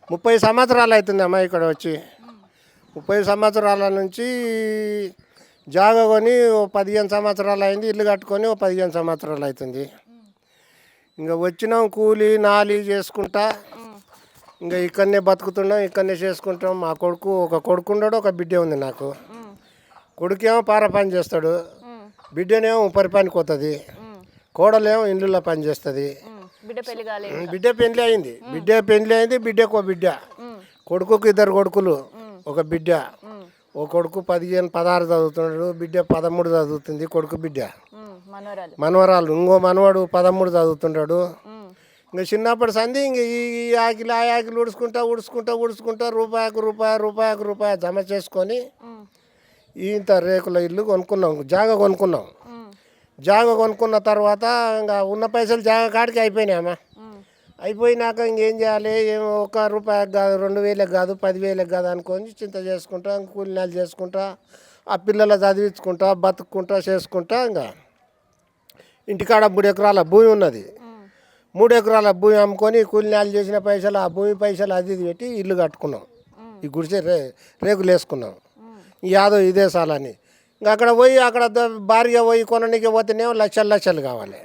30 సంవత్సరాలు అవుతుంది అమ్మ ఇక్కడ వచ్చి. 30 సంవత్సరాల నుంచి జాగా కొని 15 సంవత్సరాలు అయింది. ఇల్లు కట్టుకొని 15 సంవత్సరాలు అవుతుంది. ఇంకా వచ్చినాం కూలి నాలి చేసుకుంటా ఇంకా ఇక్కడనే బతుకుతున్నాం, ఇక్కడనే చేసుకుంటాం. మా కొడుకు ఒక కొడుకు ఉన్నాడు, ఒక బిడ్డ ఉంది నాకు. కొడుకేమో పార పని చేస్తాడు, బిడ్డనేమో ఉపరి పనికి పోతుంది, కోడలేమో ఇండ్లలో పని చేస్తుంది. బిడ్డ పెళ్లి అయింది, బిడ్డకు బిడ్డ, కొడుకుకు 2 కొడుకులు, ఒక బిడ్డ. ఓ కొడుకు 15, 16 చదువుతున్నాడు, బిడ్డ 13 చదువుతుంది. కొడుకు బిడ్డ మనవరాలు, ఇంకో మనవాడు 13 చదువుతున్నాడు. ఇంకా చిన్నప్పటి సంది ఇంక ఈ ఆకిలి ఆ ఆకిలి ఉడుచుకుంటా రూపాయి జమ చేసుకొని ఇంత రేకుల ఇల్లు కొనుక్కున్నాం, జాగా కొనుక్కున్నాం. జాగా కొనుక్కున్న తర్వాత ఇంకా ఉన్న పైసలు జాగా కాడికి అయిపోయినాయమ్మా. అయిపోయినాక ఇంకేం చేయాలి, ₹1 కాదు, 2000 కాదు, 10,000 కాదు అనుకొని చింత చేసుకుంటా, కూలినాలు చేసుకుంటా, ఆ పిల్లలు చదివించుకుంటా, బతుక్కుంటా చేసుకుంటా. ఇంకా ఇంటికాడ 3 ఎకరాల భూమి ఉన్నది. 3 ఎకరాల భూమి అమ్ముకొని కూలినాలు చేసిన పైసలు, ఆ భూమి పైసలు అది పెట్టి ఇల్లు కట్టుకున్నాం. ఈ గుడిసె రేకులు వేసుకున్నాం. యాదో ఇదే సాలని ఇంకా అక్కడ పోయి భారీగా పోయి కొనడానికి పోతేనేమో లక్షలు కావాలి.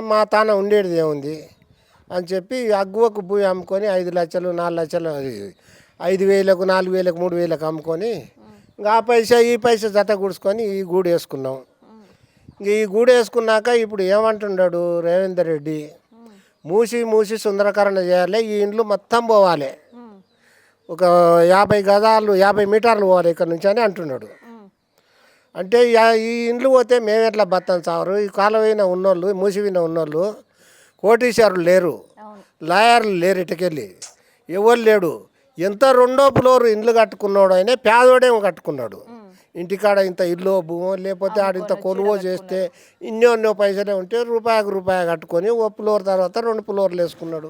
మా తాన ఉండేది ఏముంది అని చెప్పి అగ్గువకు భూమి అమ్ముకొని 5 లక్షలు 4 లక్షలు 5,000కు 4,000కు 3,000కు అమ్ముకొని ఇంకా ఈ పైసా జత గుడుచుకొని ఈ గూడు వేసుకున్నాం. ఇంక ఈ గూడు వేసుకున్నాక ఇప్పుడు ఏమంటున్నాడు రేవేందర్ రెడ్డి, మూసి సుందరకరణ చేయాలి, ఈ ఇండ్లు మొత్తం పోవాలి, ఒక 50 గజాలు 50 మీటర్లు పోవాలి ఇక్కడ నుంచి అని అంటున్నాడు. అంటే ఈ ఇండ్లు పోతే మేము ఎట్లా బతాం చావరు? ఈ కాలువైన ఉన్నోళ్ళు, మూసివిన ఉన్నోళ్ళు కోటీశ్వరులు లేరు, లాయర్లు లేరు, ఇటుకెళ్ళి ఎవరు లేడు. ఎంత 2వ ఫ్లోర్ ఇండ్లు కట్టుకున్నాడు అయినా పేదోడేమో కట్టుకున్నాడు. ఇంటికాడ ఇంత ఇల్లు భూమో లేకపోతే ఆడింత కొనుగో చేస్తే ఇన్నో పైసలే ఉంటే రూపాయి కట్టుకొని 1 ఫ్లోర్ తర్వాత 2 ఫ్లోర్లు వేసుకున్నాడు.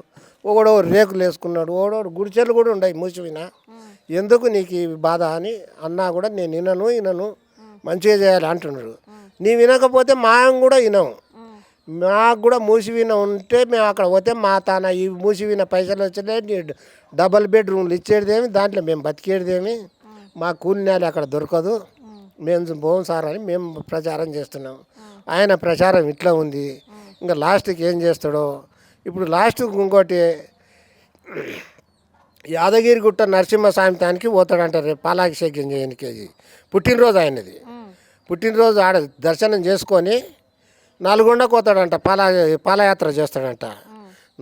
ఒకడో రేకులు వేసుకున్నాడు, ఒకడో గుడిచెలు కూడా ఉన్నాయి మూసివిన. ఎందుకు నీకు ఈ బాధ అని అన్నా కూడా నేను వినను మంచిగా చేయాలి అంటున్నాడు. నీ వినకపోతే మేము కూడా వినము. మాకు కూడా మూసివిన ఉంటే మేము అక్కడ పోతే మా తాన ఈ మూసివిన పైసలు వచ్చినాయి, డబల్ బెడ్రూమ్లు ఇచ్చేదేమి, దాంట్లో మేము బతికేదేమి, మా కూలినాలు అక్కడ దొరకదు, మేము పోం సార్ అని మేము ప్రచారం చేస్తున్నాం. ఆయన ప్రచారం ఇట్లా ఉంది. ఇంకా లాస్ట్కి ఏం చేస్తాడో. ఇప్పుడు లాస్ట్కి ఇంకోటి యాదగిరిగుట్ట నరసింహస్వామి తానికి పోతాడంటారు రేపు పాలాభిషేకం చేయడానికి. పుట్టినరోజు ఆయనది. పుట్టినరోజు ఆడ దర్శనం చేసుకొని నల్గొండకు పోతాడంట, పాలయాత్ర చేస్తాడంట.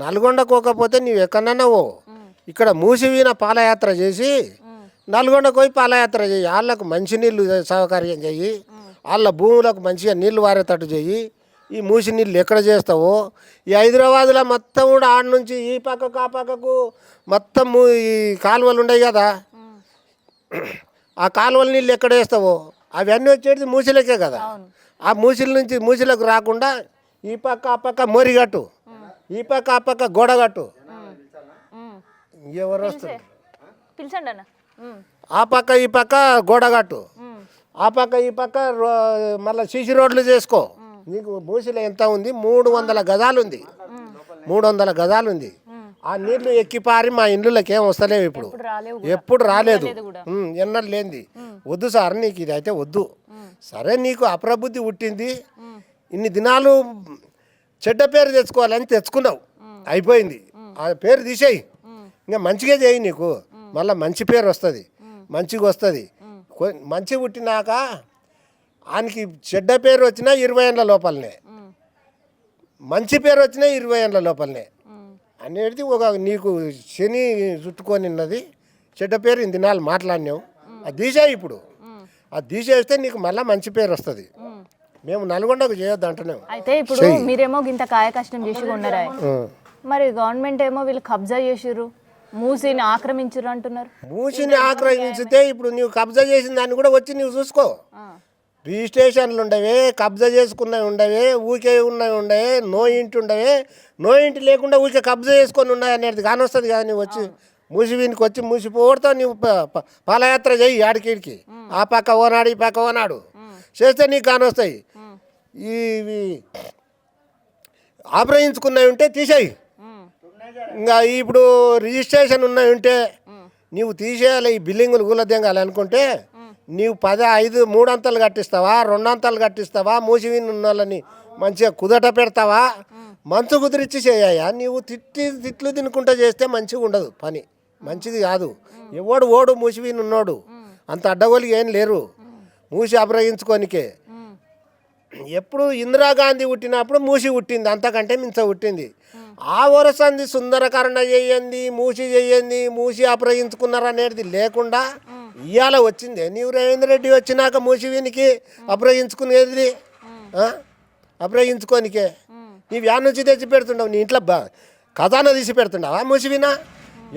నల్గొండకు పోకపోతే నీవు ఎక్కడన్నా పో, ఇక్కడ మూసివీన పాలయాత్ర చేసి నల్గొండకు పోయి పాలయాత్ర చెయ్యి. వాళ్ళకు మంచినీళ్ళు సౌకర్యం చెయ్యి, వాళ్ళ భూములకు మంచిగా నీళ్లు వారేటట్టు చెయ్యి. ఈ మూసి నీళ్ళు ఎక్కడ చేస్తావో, ఈ హైదరాబాద్లో మొత్తం కూడా ఆడ నుంచి ఈ పక్కకు ఆ పక్కకు మొత్తం ఈ కాలువలు ఉన్నాయి కదా, ఆ కాలువల నీళ్ళు ఎక్కడ వేస్తావో అవన్నీ వచ్చేది మూసిలకే కదా. ఆ మూసిల నుంచి మూసిలకు రాకుండా ఈ పక్క ఆ పక్క మోరిగట్టు, ఈ పక్క ఆ పక్క గోడగట్టు, ఎవరు వస్తారు ఆ పక్క ఈ పక్క గోడగట్టు, ఆ పక్క ఈ పక్క మళ్ళీ సీసీ రోడ్లు చేసుకో. నీకు మూసిలో ఎంత ఉంది? 300 గజాలు ఉంది, 300 గజాలు ఉంది. ఆ నీళ్లు ఎక్కిపారి మా ఇండ్లకి ఏం వస్తలేవు ఇప్పుడు, ఎప్పుడు రాలేదు, ఎన్నడూ లేనిది. వద్దు సార్ నీకు ఇది అయితే వద్దు. సరే నీకు అప్రబుద్ధి పుట్టింది, ఇన్ని దినాలు చెడ్డ పేరు తెచ్చుకోవాలని తెచ్చుకున్నావు, అయిపోయింది. ఆ పేరు తీసేయి, ఇంకా మంచిగా చేయి, నీకు మళ్ళీ మంచి పేరు వస్తుంది, మంచిగా వస్తుంది. మంచి పుట్టినాక ఆయనకి చెడ్డ పేరు వచ్చినా 20 ఏళ్ళ లోపలనే, మంచి పేరు వచ్చినా 20 ఏళ్ళ లోపలనే అనేది ఒక నీకు శని చుట్టుకొని ఉన్నది. చెడ్డ పేరు ఇన్ని దినాలు మాట్లాడినావు, అది తీసేయి. ఇప్పుడు అది తీసేస్తే నీకు మళ్ళీ మంచి పేరు వస్తుంది. మేము నల్గొండకు చేయొద్దు అంటున్నాం. అయితే ఇప్పుడు మీరేమో ఇంత కాయ కష్టం చేసి ఉన్నారా, మరి గవర్నమెంట్ ఏమో వీళ్ళు కబ్జా చేసిర్రు, మూసిని ఆక్రమించారు అంటున్నారు. మూసిని ఆక్రమించితే ఇప్పుడు నీవు కబ్జా చేసిన దాన్ని కూడా వచ్చి నువ్వు చూసుకో. రిజిస్ట్రేషన్లు ఉండవే, కబ్జా చేసుకున్నవి ఉండవే, ఊకే ఉన్నవి ఉండవే, నో ఇంటి ఉండవే, నో ఇంటి లేకుండా ఊకే కబ్జా చేసుకొని ఉన్నాయి అనేది కానొస్తుంది కదా. నువ్వు వచ్చి మూసివీనికి వచ్చి మూసిపోవడంతో నువ్వు పాలయాత్ర చెయ్యి ఆడికిడికి, ఆ పక్క ఓనాడు ఈ పక్క ఓనాడు చేస్తే నీకు కానొస్తాయి. ఇవి ఆశ్రయించుకున్నవి ఉంటే తీసేయి, ఇంకా ఇప్పుడు రిజిస్ట్రేషన్ ఉన్నాయి ఉంటే నీవు తీసేయాలి, ఈ బిల్డింగులు గులదెంగాలి అనుకుంటే నీవు 5 3 అంతలు కట్టిస్తావా, 2 అంతలు కట్టిస్తావా, మూసివిని ఉన్న వాళ్ళని మంచిగా కుదట పెడతావా, మంచు కుదిరిచ్చి చేయాయా. నీవు తిట్లు తినుకుంటా చేస్తే మంచిగా ఉండదు, పని మంచిది కాదు. ఎవడు ఓడు మూసివిని ఉన్నాడు, అంత అడ్డగోలు ఏం లేరు మూసి అభిరయించుకోనికే. ఎప్పుడు ఇందిరాగాంధీ పుట్టినప్పుడు మూసి పుట్టింది, అంతకంటే మించ పుట్టింది. ఆ వరసంది సుందరకరణ చేయండి, మూసి చేయండి, మూసి అప్రయించుకున్నారు అనేది లేకుండా ఇవాళ వచ్చింది. నీవు రేవేంద్ర రెడ్డి వచ్చినాక మూసి వీనికి అప్రయించుకునేది, అప్రయించుకోనికే నీవు యాడ్ నుంచి తెచ్చి పెడుతుండవు. నీ ఇంట్లో ఖజానా తీసి పెడుతుండవా మూసివినా?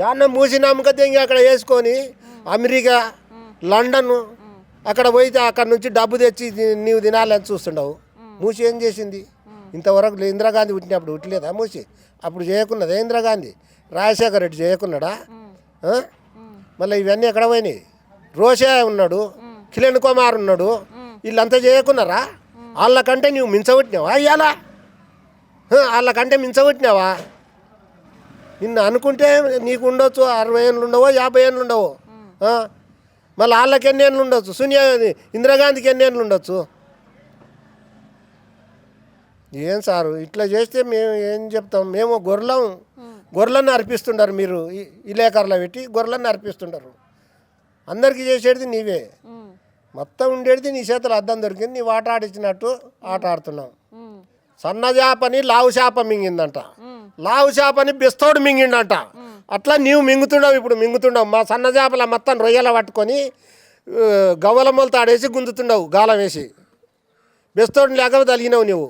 యాన్న మూసి నమ్మకతే ఇంకా అక్కడ వేసుకొని అమెరికా, లండన్ అక్కడ పోయితే అక్కడ నుంచి డబ్బు తెచ్చి నీవు తినాలని చూస్తుండవు. మూసి ఏం చేసింది ఇంతవరకు? ఇందిరాగాంధీ పుట్టినప్పుడు పుట్టలేదా మూసి? అప్పుడు చేయకున్నదా ఇందిరాగాంధీ? రాజశేఖర రెడ్డి చేయకున్నాడా? మళ్ళీ ఇవన్నీ ఎక్కడ పోయినాయి? రోషే ఉన్నాడు, కిరణ్ కుమార్ ఉన్నాడు, వీళ్ళంతా చేయకున్నారా? వాళ్ళకంటే నువ్వు మించగొట్టినావా? ఇవాళ వాళ్ళకంటే మించగొట్టినావా? నిన్ను అనుకుంటే నీకు ఉండొచ్చు 60 ఏళ్ళు ఉండవో, 50 ఏళ్ళు ఉండవో. మళ్ళీ వాళ్ళకి ఎన్ని ఏళ్ళు ఉండొచ్చు? ఇందిరాగాంధీకి ఎన్ని ఏళ్ళు ఉండొచ్చు? ఏం సారు ఇట్లా చేస్తే మేము ఏం చెప్తాం? మేము గొర్రెలను అర్పిస్తుంటారు, మీరు ఇలేకర్లో పెట్టి గొర్రెలను అర్పిస్తుంటారు. అందరికీ చేసేది నీవే, మొత్తం ఉండేది నీ చేతులు అద్దం దొరికింది, నీ ఆట ఆడించినట్టు ఆట ఆడుతున్నావు. సన్న చేపని లావు చేప మింగిందంట, లావు చేపని బెస్తోడు మింగిండంట. అట్లా నీవు మింగుతుండవు, ఇప్పుడు మింగుతుండవు. మా సన్న చేపల మొత్తం రొయ్యల పట్టుకొని గవ్వల మొలత ఆడేసి గుంజుతుండవు గాలం వేసి. బెస్తోడిని లేక తలిగినావు నువ్వు.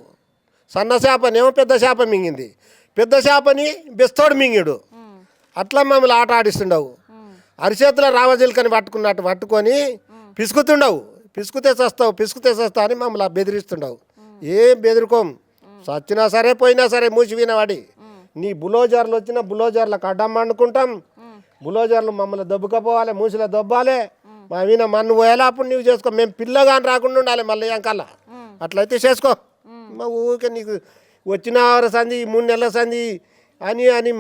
సన్న చేపనేమో పెద్ద చేప మింగింది, పెద్ద చేపని బెస్తోడు మింగిడు. అట్లా మమ్మల్ని ఆట ఆడిస్తుండవు. అరిచేతుల రావజిల్కని పట్టుకున్నట్టు పట్టుకొని పిసుకుతుండవు. పిసుకుతే చస్తావు అని మమ్మల్ని బెదిరిస్తుండవు. ఏం బెదిరుకోం, చచ్చినా సరే పోయినా సరే మూసి వినవాడి. నీ బులోజర్లు వచ్చినా బులోజర్లకు అడ్డం అనుకుంటాం. బులోజర్లు మమ్మల్ని దొబ్బుకపోవాలి, మూసిలో దొబ్బాలి, మా విన మన్ను పోయాలి. అప్పుడు నువ్వు చేసుకో. మేము పిల్లగాని రాకుండా ఉండాలి మళ్ళీ ఎంకల్లా. అట్లయితే చేసుకో. మా ఊరికే నీకు వచ్చిన సంధి 3 నెలల సంధి అని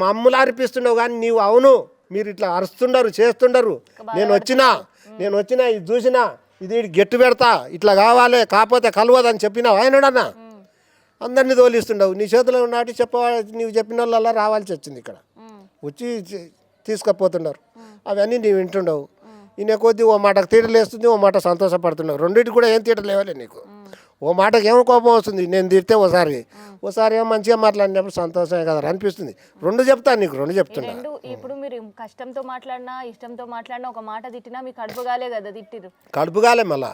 మమ్మల్ని అర్పిస్తున్నావు. కానీ నీవు అవును మీరు ఇట్లా అరుస్తుండరు, చేస్తుండరు. నేను వచ్చినా ఇది చూసినా, ఇది గెట్టు పెడతా, ఇట్లా కావాలి, కాకపోతే కలవదని చెప్పినావు ఆయనడన్నా. అందరినీ తోలిస్తుండవు. నీ చేతిలో ఉన్నట్టు నీవు చెప్పిన వాళ్ళ రావాల్సి వచ్చింది. ఇక్కడ వచ్చి తీసుకుపోతున్నారు. అవన్నీ నీవు వింటుండవు. ఈయన కొద్ది ఓ మాటకు తీటలు వేస్తుంది, ఓ మాట సంతోషపడుతున్నావు. రెండింటికి కూడా ఏం తీటలు లేవాలి నీకు. ఓ మాటకి ఏమో కోపం వస్తుంది, నేను తిడితే ఓసారి ఏమో మంచిగా మాట్లాడినప్పుడు సంతోషమే కదా అనిపిస్తుంది. 2 చెప్తాను నీకు, 2 చెప్తున్నా. ఇప్పుడు మీరు కష్టంతో మాట్లాడినా ఇష్టంతో మాట్లాడినా ఒక మాట తిట్టినా మీకు కడుపుగాలే కదా తిట్టిరు. కడుపుగాలే, మళ్ళా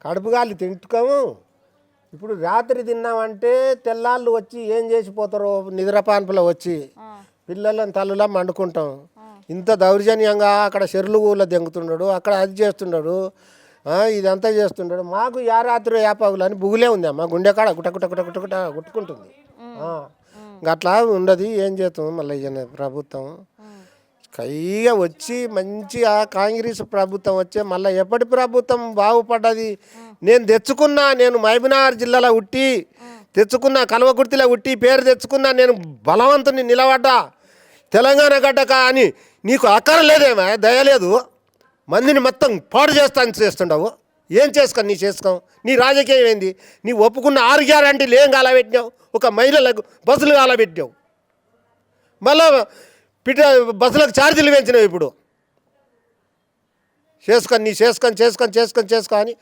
కడుపుగాలి తింటుకాము. ఇప్పుడు రాత్రి తిన్నామంటే తెల్లాళ్ళు వచ్చి ఏం చేసిపోతారో నిద్రపాన్పులో వచ్చి పిల్లలను తల్లులా మండుకుంటాం. ఇంత దౌర్జన్యంగా అక్కడ చెరువుల దెంగుతున్నాడు, అక్కడ అది చేస్తున్నాడు, ఇదంతా చేస్తున్నాడు. మాకు యా రాత్రి యాపాగులు అని బుగులే ఉంది అమ్మ, గుండెకాడ గుట్ట గుట్టుకుంటుంది. అట్లా ఉండదు. ఏం చేస్తాం మళ్ళీ ప్రభుత్వం కైగా వచ్చి మంచిగా కాంగ్రెస్ ప్రభుత్వం వచ్చే మళ్ళీ ఎప్పటి ప్రభుత్వం బాగుపడ్డది. నేను మహబూబ్నగర్ జిల్లాలో ఉట్టి తెచ్చుకున్నా, కల్వకుర్తిలో ఉట్టి పేరు తెచ్చుకున్నా, నేను బలవంతుని నిలబడ్డా తెలంగాణ గడ్డక అని. నీకు అక్కరలేదేమో, దయలేదు. మందిని మొత్తం పాడు చేస్తుండవు. ఏం చేసుకో, నీ రాజకీయం ఏంది? నీ ఒప్పుకున్న 6 గ్యారెంటీలు ఏం కాలబెట్టినావు? ఒక మహిళలకు బస్సులు కాలబెట్టినావు, మళ్ళా బస్సులకు ఛార్జీలు పెంచినావు. ఇప్పుడు చేసుకొని అని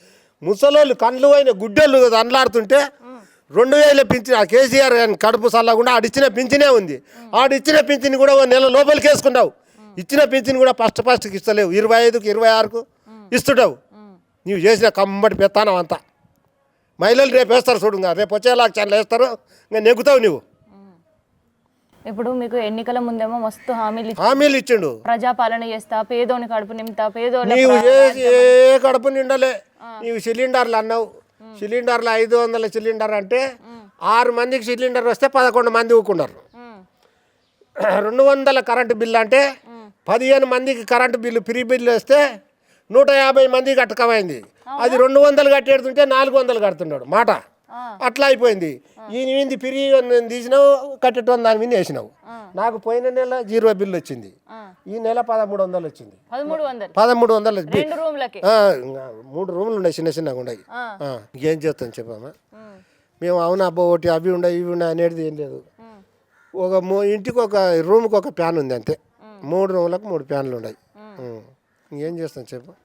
ముసలోళ్ళు కండ్లు అయిన గుడ్డోళ్ళు అండ్లాడుతుంటే 2000 పింఛన్ ఆ కేసీఆర్ కడుపు సల్లకుండా ఆడిచ్చిన పింఛనే ఉంది. ఆడిచ్చిన పింఛన్ కూడా 1 నెల లోపలికి వేసుకున్నావు. ఇచ్చిన పింఛన్ కూడా ఫస్ట్కి ఇస్తలేవు, 25కు 26కు ఇస్తుంటావు. నీవు చేసిన కమ్మటి పెత్తానం అంతా. మహిళలు రేపు వేస్తారు చూడు, రేపు వచ్చే ఎలక్షన్లు వేస్తారు, ఇంకా నెగ్గుతావు నువ్వు. ఇప్పుడు మీకు ఎన్నికల ముందేమో మస్తు హామీలు ఇచ్చిండు, ప్రజాపాలన చేస్తా, పేదోని కడుపు నింపుతా, నీవు చేసి ఏ కడుపు నిండలే. నీవు సిలిండర్లు అన్నావు, సిలిండర్లు 500 సిలిండర్ అంటే 6 మందికి సిలిండర్ వస్తే 11 మంది ఊకున్నారు. 200 కరెంటు బిల్లు అంటే 15 మందికి కరెంటు బిల్లు ఫ్రీ బిల్లు వస్తే 150 మందికి కట్టకమైంది. అది 200 కట్టేడుతుంటే 400 కడుతున్నాడు మాట. అట్లా అయిపోయింది. ఈయన ఏంది పిరి తీసినావు కట్టేటోని దాని మీద వేసినావు. నాకు పోయిన నెల 0 బిల్లు వచ్చింది, ఈ నెల 1300 వచ్చింది. 1300 2 రూమ్లకి 3 రూములు ఉన్నాయి, చిన్న చిన్నగా ఉన్నాయి. ఏం చేస్తాను చెప్పమ్మా, మేము అవునా అబ్బో ఒకటి అవి ఉన్నాయి ఇవి ఉన్నాయి అనేది ఏం లేదు. ఒక ఇంటికి ఒక రూమ్కి ఒక ఫ్యాన్ ఉంది అంతే, 3 రూములకు 3 ఫ్యాన్లు ఉన్నాయి. ఏం చేస్తాను చెప్పు.